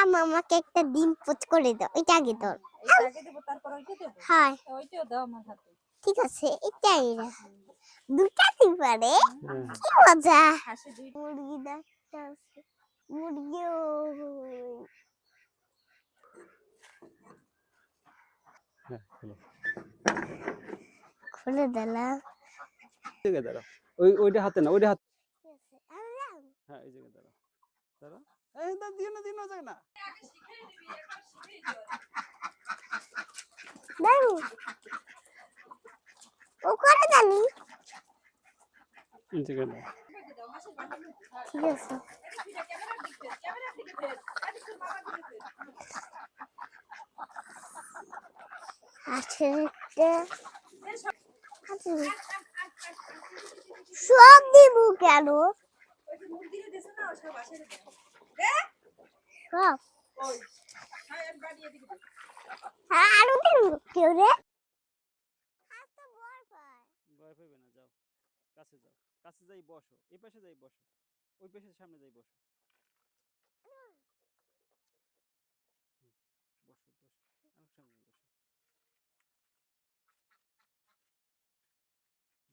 আমাকে একটা ডিম পোচ করে দাও, এটা আগে দাও। এটা আগে দেব, তারপর ওইটা দেব। হ্যাঁ ওইটাও দাও আমার হাতে। ঠিক আছে, এটাই না দুটা দিন পারে কি মজা। হাসি দুই মুরগি দেখতে আছে, মুরগি খুলে দিলাম। দাঁড়াও, ওইটা হাতে না, ওইটা হাতে। হ্যাঁ এই জায়গায় দাঁড়াও, দাঁড়াও। এই না, দিও না, দিও না, যায় না। ও করে জানি। এই জায়গায় দাও। ঠিক আছে সব দিব কেন? সব আরো দিব কেউ রে? ভয় পাইবে না, যাও কাছে যাও, কাছে যাই বসো, এই পাশে যাই বসো, ওই পাশে সামনে যাই বসো, বসো বসো, আর সামনে বসো,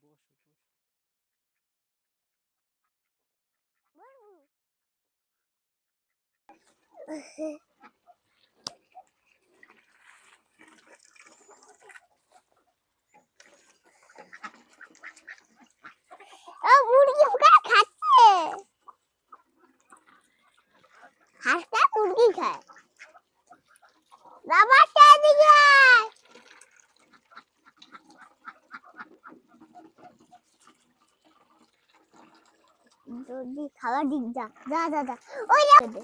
বসো বসো। মুরগি ওখানে খাচ্ছে, হাঁসটা মুরগি খায়। বাবাটা এদিকে আয়। যদি খাবার দিক যা যা যা যা, ওই দে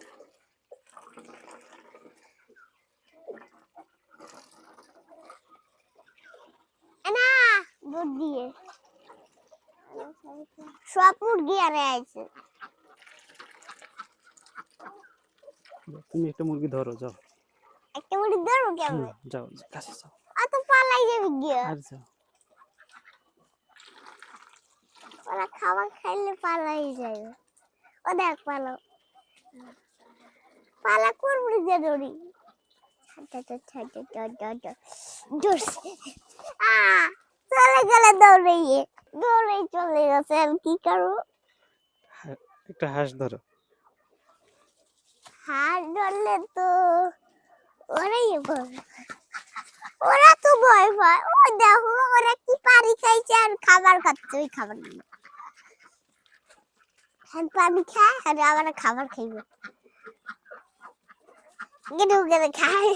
না দুধ দিয়ে সব মুরগি আরে আছে। তুমি একটা মুরগি ধরো, যাও। একটা মুরগি ধরো কেমন? যাও, কাছে যাও। অত পালাই যাবে গিয়ে, আর যাও। ওরা খাবার খাইলে পালাই যাবে। ও দেখ পালাও, পালা কোন মুরগি ধরি? চলে গেলে দৌড়িয়ে দৌড়ে চলে গেছে, আমি কি করবো? একটা হাঁস ধরো। হাঁস ধরলে তো ওরাই ওরা তো ভয় পায়। ও দেখো ওরা কি পানি খাইছে আর খাবার খাচ্ছে, ওই খাবার পানি খায় আর আবার খাবার খাইবে, গেলে গেলে খায়।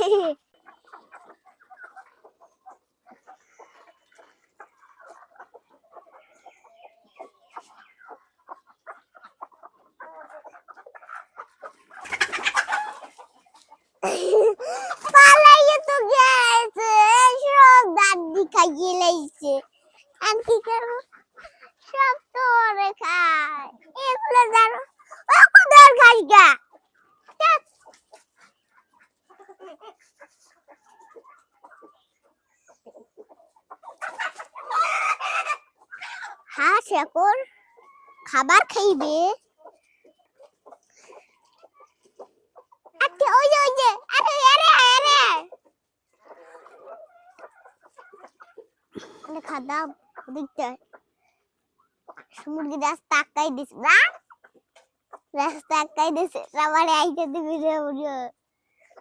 পালাইয়ে তো গেছে, সব দাদি খাইয়ে লাইছে, আমি কি করবো? সব তো ওরে খায়, এগুলো জানো ও কোথার খাই গা। হাঁস এখন খাবার খাইবে। আচ্ছা ওই যে ওই যে, আরে আরে আরে আরে খাদাম দেখতে মুরগি রাস্তা আটকাই দিছে না, রাস্তা আটকাই দিছে, রাবারে আইতে দিবি রে বুড়িও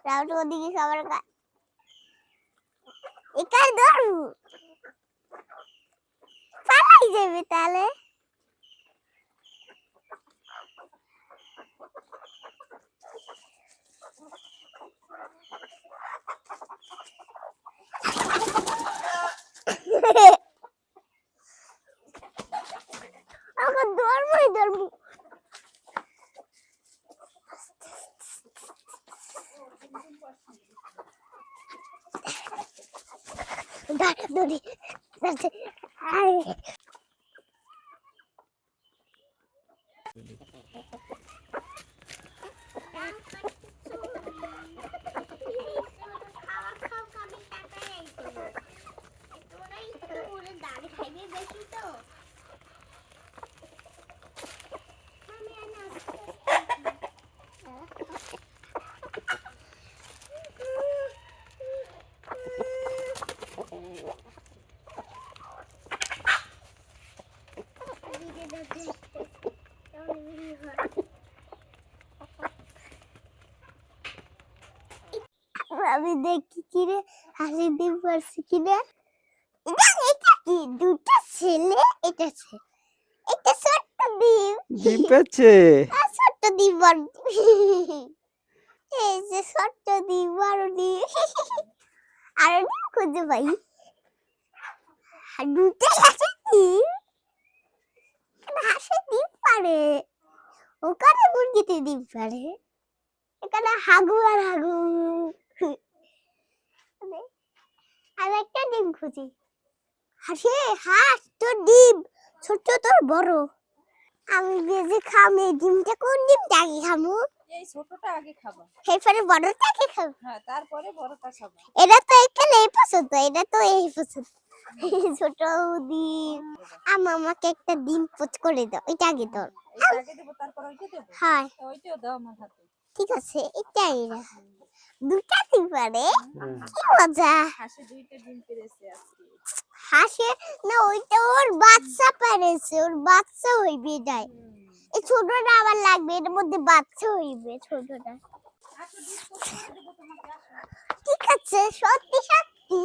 রাউট ওদিকে খাবার খা একাই ধরু পালাই যাবে তাহলে। এখন ধর্মই ধর্ম দড়ি আমি দেখি কিরে হাসি ডিম পারছি কিরে। এটা কি দুটো ছেলে, এটা ছেলে, এটা ছোট্ট ডিম। ডিম পেচ্ছে। আর ছোট্ট ডিম বড় ডিম। এই যে ছোট্ট ডিম বড় ডিম। আর ডিম খুঁজে পাই। আর দুটো হাসি ডিম। হাসি ডিম পারে। ওখানে মুরগিতে ডিম পারে। এখানে হাগু আর হাগু। আর একটা ডিম খুঁজি। হাসি হাস তোর ডিম ছোট তোর বড়। আমি ভেজে খামে ডিমটা, কোন ডিমটা আগে খামু? এই ছোটটা আগে খাবা। এরপরে বড়টাকে খাবো। হ্যাঁ, তারপরে বড়টা খাবা। এটা তো এখানে এই পছন্দ, এটা তো এই পছন্দ। ছোট ডিম। আমাকে একটা ডিম পোচ করে দাও, এটা আগে দাও। এটা আগে দেবো, তারপর ওইটা দেবো। হ্যাঁ ওইটাও দাও আমার হাতে। ঠিক আছে, এটাই না দুটা ডিম পারে। হ্যাঁ। কি মজা। হাসি দুইটা ডিম পেড়েছে আজকে। হাসে না, ওইটা ওর বাচ্চা পেরেছে, ওর বাচ্চা হইবে এটাই। এই ছোটটা আবার লাগবে, এর মধ্যে বাচ্চা হইবে ছোটটা। আসো ডিম পোচ করে দেবো তোমাকে, আসো। ঠিক আছে, সত্যি সত্যি।